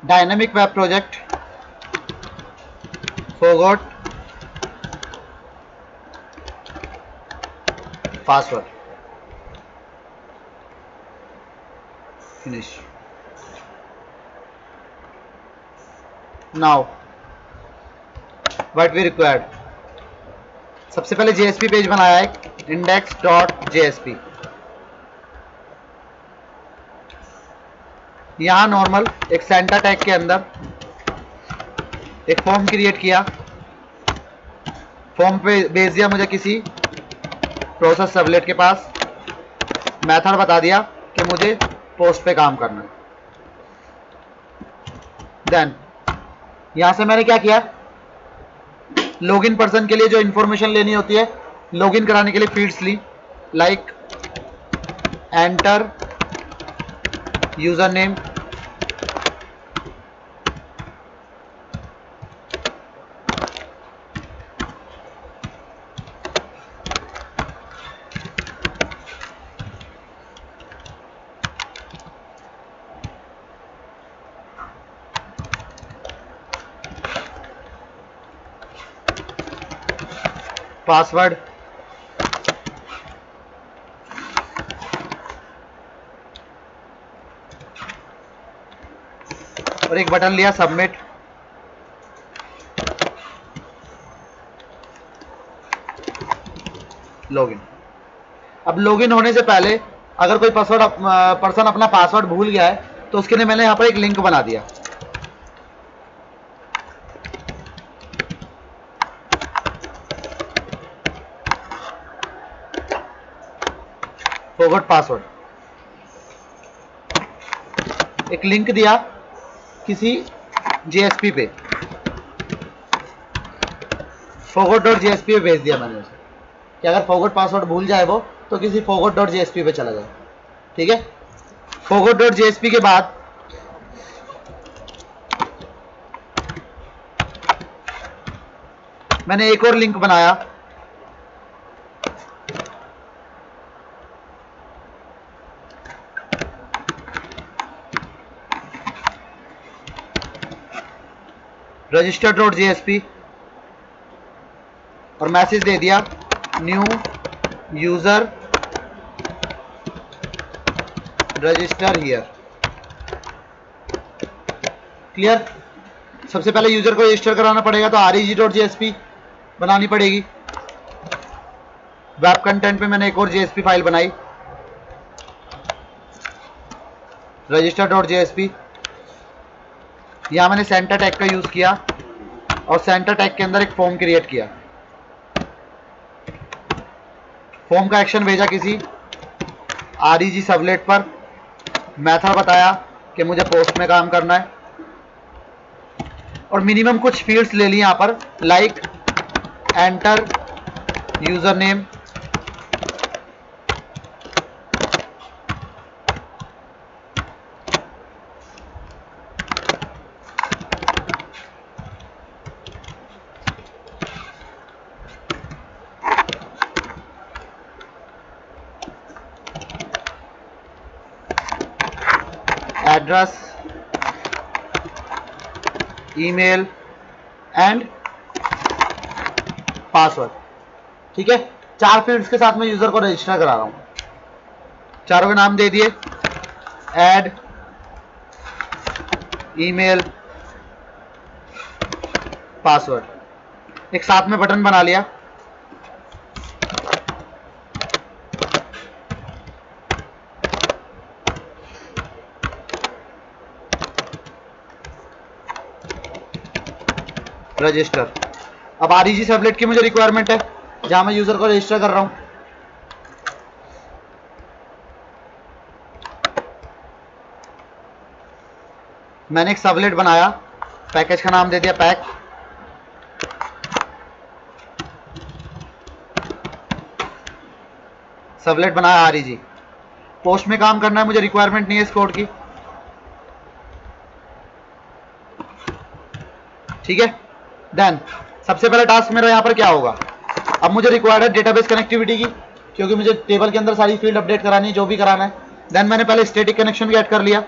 Dynamic web project, forgot password, finish. Now what we required, सबसे पहले JSP page बनाया है, index.jsp। यहां नॉर्मल एक सेंटा टैग के अंदर एक फॉर्म क्रिएट किया, फॉर्म पे भेज दिया मुझे किसी प्रोसेस सर्वलेट के पास, मेथड बता दिया कि मुझे पोस्ट पे काम करना है। देन यहां से मैंने क्या किया, लॉगिन पर्सन के लिए जो इंफॉर्मेशन लेनी होती है, लॉगिन कराने के लिए फील्ड्स ली, like enter user name, password, और एक बटन लिया सबमिट। लॉगिन। अब लॉगिन होने से पहले अगर कोई पर्सन अपना पासवर्ड भूल गया है तो उसके लिए मैंने यहां पर एक लिंक बना दिया, फॉरगॉट पासवर्ड, एक लिंक दिया किसी जेएसपी पे, forgot.jsp पे भेज दिया मैंने उसे कि अगर forgot पासवर्ड भूल जाए वो तो किसी forgot.jsp पे चला जाए। ठीक है, forgot.jsp के बाद मैंने एक और लिंक बनाया, register.jsp, और मैसेज दे दिया new user register here. Clear. सबसे पहले यूजर को रजिस्टर कराना पड़ेगा तो reg.jsp बनानी पड़ेगी। वेब कंटेंट पे मैंने एक और जेएसपी फाइल बनाई, register.jsp। यहां मैंने सेंटर टैग का यूज किया और सेंटर टैग के अंदर एक फॉर्म क्रिएट किया, फॉर्म का एक्शन भेजा किसी REG सबलेट पर, मेथड बताया कि मुझे पोस्ट में काम करना है, और मिनिमम कुछ फील्ड्स ले ली यहां पर, like enter user name, address, email and password. ठीक है, 4 फील्ड्स के साथ मैं यूजर को रजिस्टर करा रहा हूं। चारों के नाम दे दिए, ऐड, ईमेल, पासवर्ड। एक साथ में बटन बना लिया, रजिस्टर। अब REG सर्वलेट की मुझे रिक्वायरमेंट है जहां मैं यूजर को रजिस्टर कर रहा हूं। मैंने एक सर्वलेट बनाया, पैकेज का नाम दे दिया पैक, सर्वलेट बनाया REG। पोस्ट में काम करना है, मुझे रिक्वायरमेंट नहीं है इस कोड की। ठीक है, देन सबसे पहले टास्क मेरा यहां पर क्या होगा, अब मुझे रिक्वायर्ड है डेटाबेस कनेक्टिविटी की, क्योंकि मुझे टेबल के अंदर सारी फील्ड अपडेट करानी है, जो भी कराना है। देन मैंने पहले स्टैटिक कनेक्शन भी ऐड कर लिया,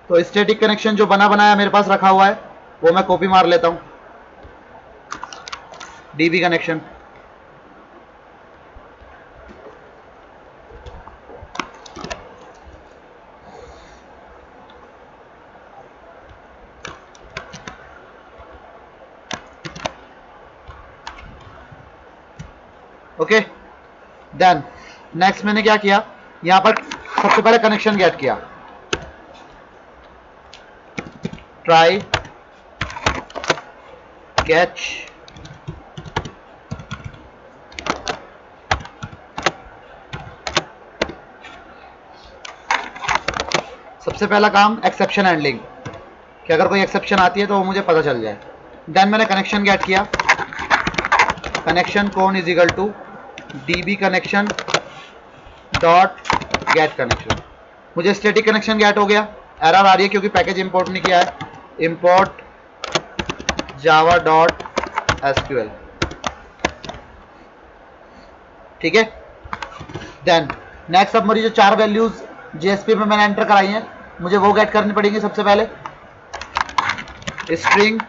तो स्टैटिक कनेक्शन जो बना बनाया मेरे पास रखा हुआ है वो मैं कॉपी मार लेता हूं, DB connection. Okay, then next मैंने क्या किया, यहां पर सबसे पहले कनेक्शन गेट किया, ट्राई कैच सबसे पहला काम एक्सेप्शन हैंडलिंग, कि अगर कोई एक्सेप्शन आती है तो वो मुझे पता चल जाए। देन मैंने कनेक्शन गेट किया, connection con is equal to DB connection dot get connection. मुझे स्टैटिक कनेक्शन गेट हो गया, एरर आ रही है क्योंकि पैकेज इंपोर्ट नहीं किया है, इंपोर्ट जावा डॉट एसक्यूएल, ठीक है। देन नेक्स्ट अब मेरी जो 4 वैल्यूज जेएसपी में मैंने एंटर कराई हैं मुझे वो गेट करनी पड़ेगी। सबसे पहले string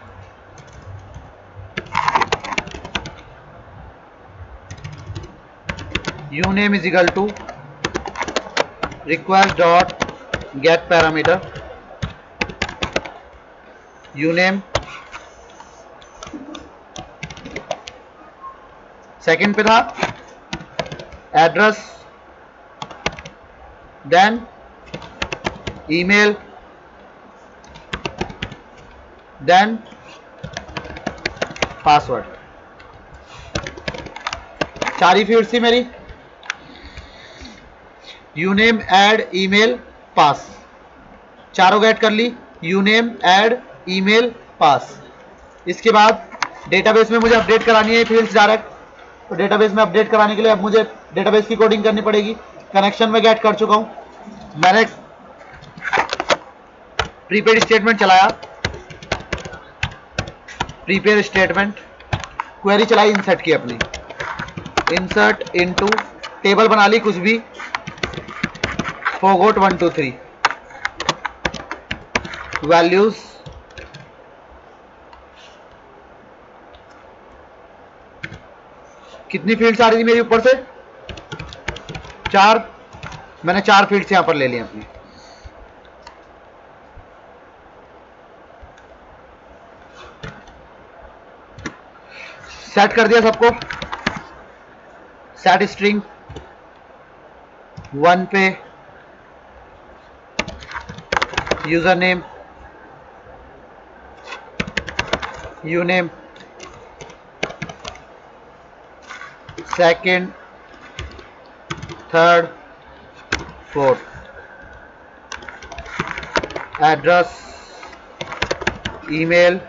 uname is equal to request dot get parameter, uname second पे था, address, then email, then password. 4 ही फील्ड्स थी मेरी, यूनेम, ऐड, ईमेल, पास, चारों गेट कर ली, यूनेम, ऐड, ईमेल, पास। इसके बाद डेटाबेस में मुझे अपडेट करानी है फील्ड्स डायरेक्ट, तो डेटाबेस में अपडेट कराने के लिए अब मुझे डेटाबेस की कोडिंग करनी पड़ेगी। कनेक्शन में गेट कर चुका हूं, मैंने प्रीपेड स्टेटमेंट चलाया, प्रीपेड स्टेटमेंट, क्वेरी चलाई, इंसर्ट की अपनी, इंसर्ट इनटू टेबल बना ली कुछ भी, फॉरगॉट 1 2 3 वैल्यूज, कितनी फील्ड्स आ रही थी मेरी ऊपर से 4, मैंने 4 फील्ड्स यहां पर ले ली अपनी। सेट कर दिया सबको, सेट स्ट्रिंग 1 पे user name, uname, second, third, fourth, address, email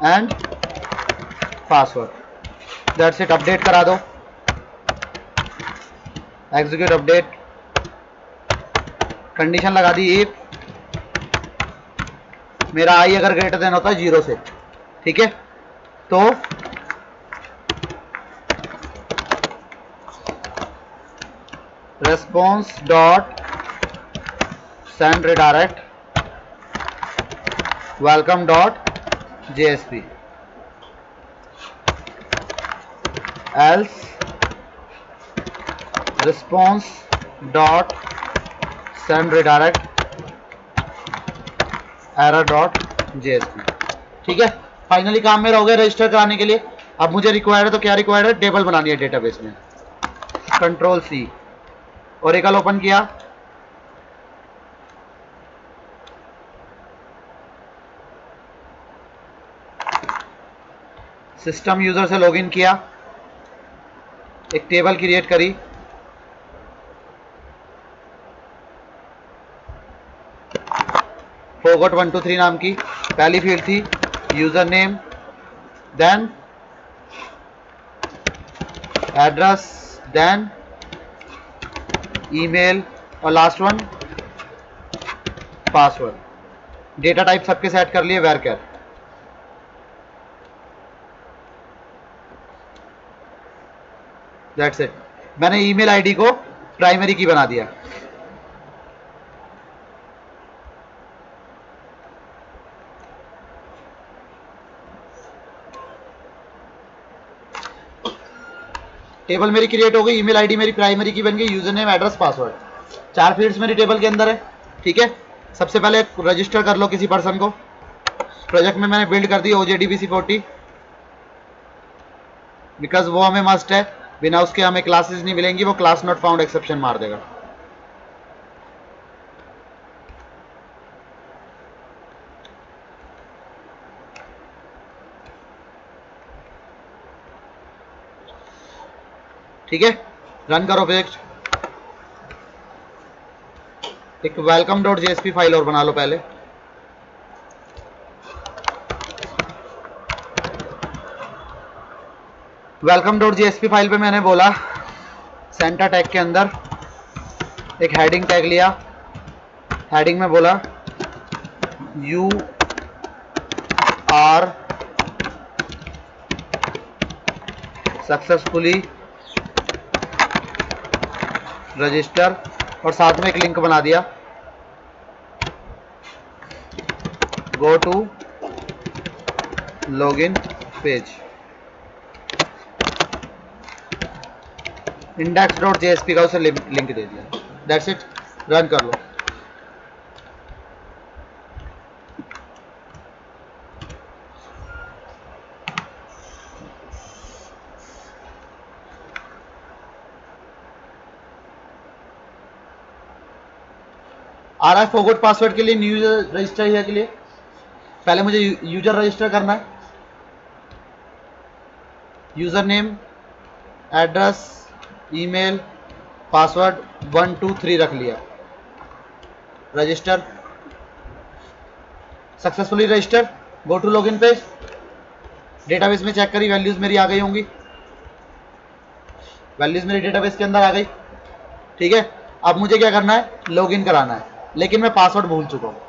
and password. That's it. Update करा दो, एग्जीक्यूट अपडेट, कंडीशन लगा दी इफ मेरा आई अगर ग्रेटर देन होता है 0 से, ठीक है। तो response dot send redirect welcome dot JSP, else response dot send redirect error dot jsp, ठीक है। फाइनली काम मेरा हो गया रजिस्टर कराने के लिए। अब मुझे रिक्वायर्ड है, तो क्या रिक्वायर्ड है, टेबल बनानी है डेटाबेस में। कंट्रोल सी, ओरेकल ओपन किया, सिस्टम यूजर से लॉगिन किया, एक टेबल क्रिएट करी, फॉरगॉट 1 2 3 नाम की पहली फील्ड थी, user name, then address, then email और last one password. Data type सबके सेट कर लिए, वेरकर। That's it. मैंने ईमेल आईडी को प्राइमरी की बना दिया। टेबल मेरी क्रिएट हो गई, ईमेल आईडी मेरी प्राइमरी की बन गई, user name address password, 4 fields मेरी टेबल के अंदर है। ठीक है, सबसे पहले रजिस्टर कर लो किसी पर्सन को। प्रोजेक्ट में मैंने बिल्ड कर दी OJDBC40 बिकॉज वो हमें मस्ट है, बिना उसके हमें क्लासेस नहीं मिलेंगी, वो क्लास नॉट फाउंड एक्सेप्शन मार देगा। ठीक है, रन करो प्रोजेक्ट। एक welcome.jsp फाइल और बना लो पहले। welcome.jsp फाइल पे मैंने बोला सेंटर टैग के अंदर एक हेडिंग टैग लिया। हेडिंग में बोला यू आर सक्सेसफुली रजिस्टर, और साथ में एक लिंक बना दिया, गो टू लॉगिन पेज। index.jsp का उसे लिंक दे दिया। दैट्स इट, रन कर लो। आ रहा है फॉरगॉट पासवर्ड के लिए, न्यू यूजर रजिस्टर है के लिए। पहले मुझे यूजर रजिस्टर करना है। User name, address, email, password 1 2 3 रख लिया। Register, successfully register, go to login page. Database में चेक करी, वैल्यूज मेरी आ गई होंगी, वैल्यूज मेरी डेटाबेस के अंदर आ गई। ठीक है, अब मुझे क्या करना है, लॉगिन कराना है, लेकिन मैं पासवर्ड भूल चुका हूँ।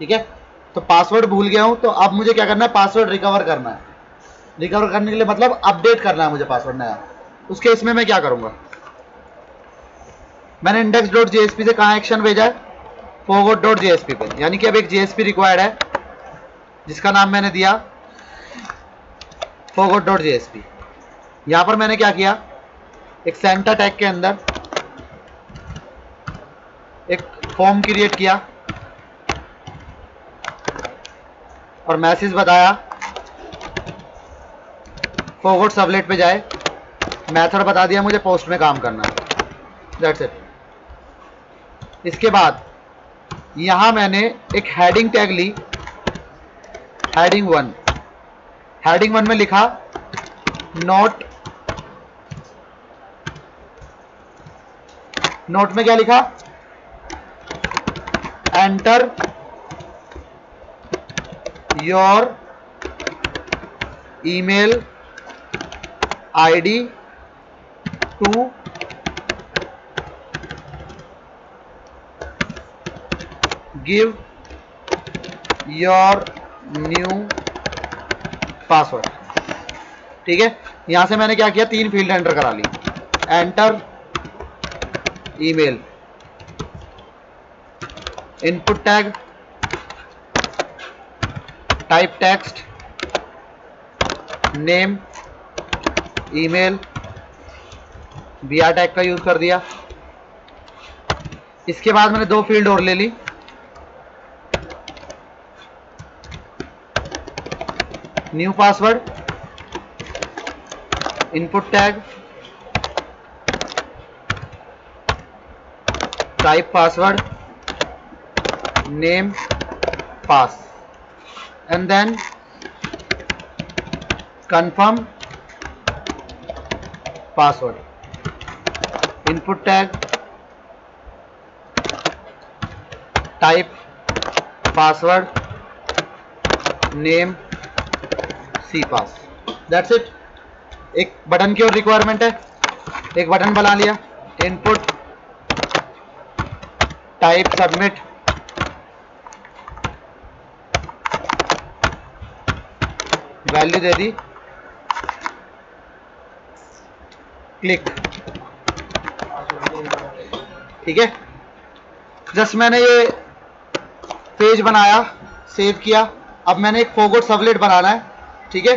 ठीक है, तो पासवर्ड भूल गया हूँ, तो अब मुझे क्या करना है, पासवर्ड रिकवर करना है। रिकवर करने के लिए मतलब अपडेट करना है मुझे पासवर्ड नया। उसके इसमें मैं क्या करूंगा, मैंने index.jsp से कहाँ एक्शन भेजा है, forgot.jsp पे, यानी कि अब एक JSP रिक्वायर्ड है जिसका नाम मैंने दिया forgot.jsp। यहां पर मैंने क्या किया, एक सेंटर टैग के अंदर एक फॉर्म क्रिएट किया और मैसेज बताया फॉरगॉट सबलेट पे जाए, मेथड बता दिया मुझे पोस्ट में काम करना है। That's it. इसके बाद यहां मैंने एक हेडिंग टैग ली, हेडिंग 1। हेडिंग 1 में लिखा नोट में क्या लिखा, enter your email ID to give your new password. ठीक है, यहां से मैंने क्या किया, 3 फील्ड एंटर करा ली। Enter email, input tag, type text, name, email, br tag का यूज कर दिया। इसके बाद मैंने 2 फील्ड और ले ली, new password, input tag, type password, name, pass, and then confirm password, input tag, type password, name, c pass. That's it. एक बटन की और रिक्वायरमेंट है, एक बटन बना लिया, इनपुट, टाइप, सबमिट, वैल्यू दे दी, क्लिक। ठीक है, जस्ट मैंने ये पेज बनाया, सेव किया। अब मैंने एक फॉरगॉट सबलेट बनाना है। ठीक है,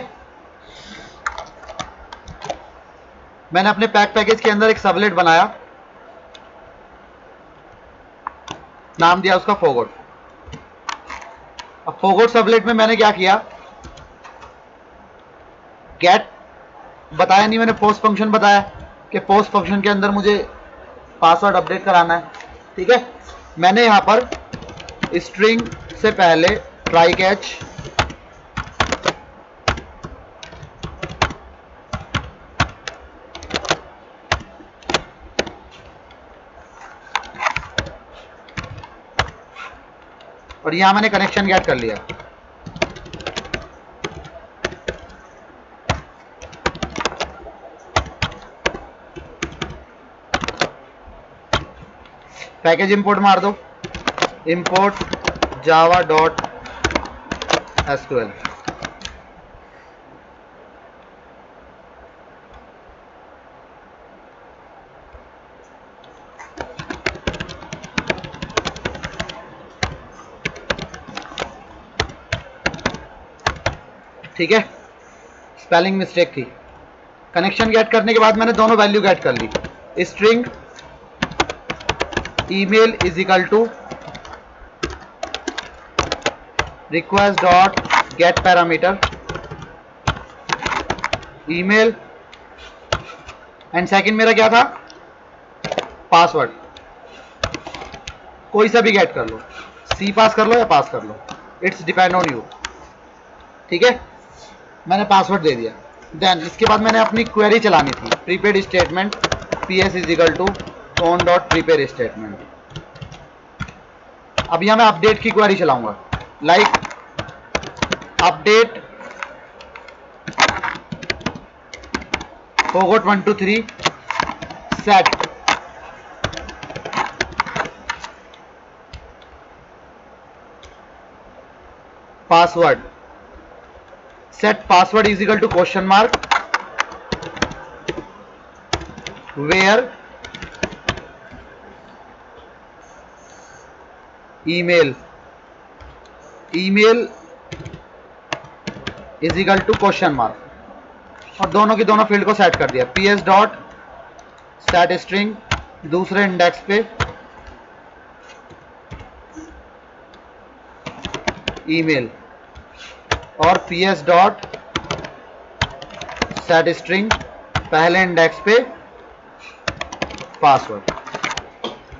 मैंने अपने पैकेज के अंदर एक सबलेट बनाया, नाम दिया उसका फॉरगॉट। अब फॉरगॉट सबलेट में मैंने क्या किया, गेट बताया नहीं मैंने, पोस्ट फंक्शन बताया कि पोस्ट फंक्शन के अंदर मुझे पासवर्ड अपडेट कराना है। ठीक है, मैंने यहां पर स्ट्रिंग से पहले ट्राई कैच और यहां मैंने कनेक्शन गेट कर लिया। पैकेज इंपोर्ट मार दो, इंपोर्ट जावा डॉट एसक्यूएल। ठीक है, स्पेलिंग मिस्टेक थी। कनेक्शन गेट करने के बाद मैंने दोनों वैल्यू गेट कर ली। String email is equal to request dot get parameter email, and second मेरा क्या था, पासवर्ड। कोई सा भी गेट कर लो, सी पास कर लो या पास कर लो, इट्स डिपेंड ऑन यू। ठीक है, मैंने पासवर्ड दे दिया। देन इसके बाद मैंने अपनी क्वेरी चलानी थी, prepared statement P S is equal to on dot prepared statement. अब यहां मैं अपडेट की क्वेरी चलाऊंगा, like update forgot 1 2 3 set password, set password is equal to question mark where email is equal to question mark, और दोनों की दोनों field को सेट कर दिया। ps डॉट सेट स्ट्रिंग दूसरे इंडेक्स पे ईमेल और ps डॉट सेट स्ट्रिंग पहले इंडेक्स पे पासवर्ड।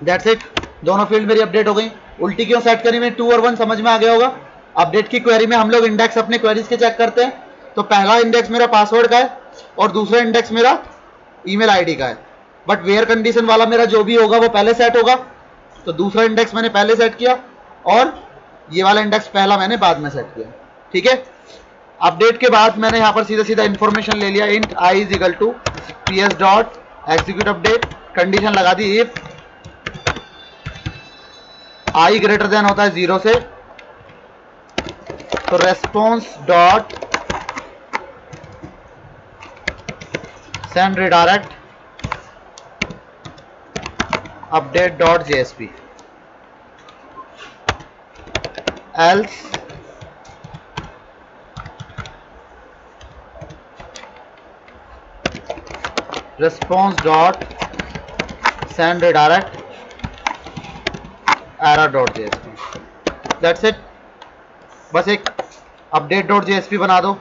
दैट्स इट, दोनों फील्ड मेरी अपडेट हो गई। उल्टी क्यों सेट करी मैं, 2 और 1 समझ में आ गया होगा। अपडेट की क्वेरी में हम लोग इंडेक्स अपने क्वेरीज के चेक करते हैं, तो पहला इंडेक्स मेरा पासवर्ड का है और दूसरा इंडेक्स मेरा ईमेल आईडी का है। बट वेयर कंडीशन वाला मेरा जो भी होगा वो पहले सेट होगा, तो दूसरा इंडेक्स मैंने पहले सेट किया और ये वाला इंडेक्स पहला मैंने बाद में सेट किया। ठीक है, अपडेट के बाद मैंने यहाँ पर सीधा सीधा इंफॉर्मेशन ले लिया, int I is equal to P S dot execute update, condition लगा दी इफ आई ग्रेटर देन होता है 0 से, तो response dot send redirect update dot JSP, else response dot send redirect error dot jsp। that's it, बस एक update dot JSP बना दो।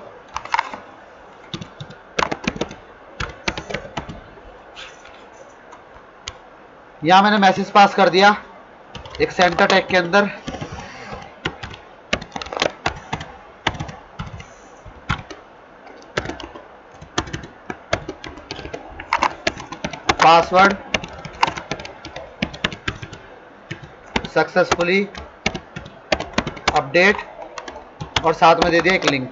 यहां मैंने मैसेज पास कर दिया एक सेंटर टैग के अंदर, पासवर्ड सक्सेसफुली अपडेट, और साथ में दे दिया एक link,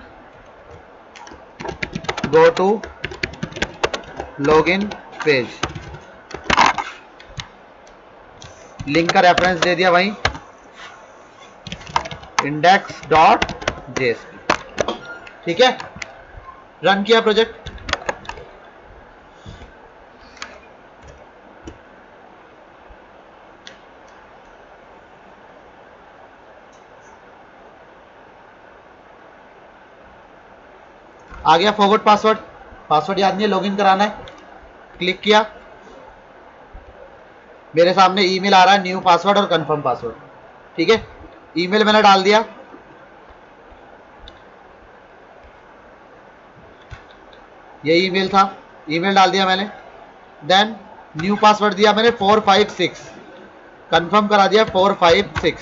go to login page. Link का रेफरेंस दे दिया वहीं इंडेक्स डॉट जेएसपी। ठीक है, रन किया प्रोजेक्ट। आ गया फॉरगॉट पासवर्ड, पासवर्ड याद नहीं है, लॉगिन कराना है। क्लिक किया, मेरे सामने ईमेल आ रहा है, न्यू पासवर्ड और कंफर्म पासवर्ड। ठीक है, ईमेल मैंने डाल दिया, ये ईमेल था, ईमेल डाल दिया मैंने। देन न्यू पासवर्ड दिया मैंने 456, कंफर्म करा दिया 456,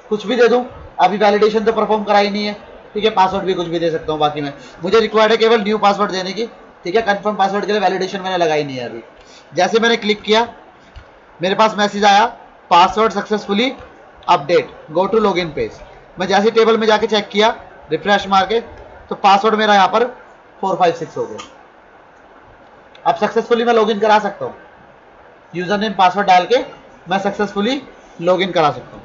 कुछ भी दे दूं, अभी वैलिडेशन तो परफॉर्म करा ही नहीं है। ठीक है, पासवर्ड भी कुछ भी दे सकता हूँ, बाकी मैं, मुझे रिक्वायर्ड है केवल न्यू पासवर्ड देने की। ठीक है, कंफर्म पासवर्ड के लिए वैलिडेशन मैंने लगाई नहीं है अभी। जैसे मैंने क्लिक किया, मेरे पास मैसेज आया, password successfully update, go to login page. मैं जैसे टेबल में जाके चेक किया, रिफ्रेश मार के, तो पासवर्ड मेरा यहाँ पर 456 हो गया। अब सक्सेसफुली मैं लॉगिन करा सकता हूँ, यूजर नेम पासवर्ड डाल के मैं सक्सेसफुली लॉगिन करा सकता हूँ।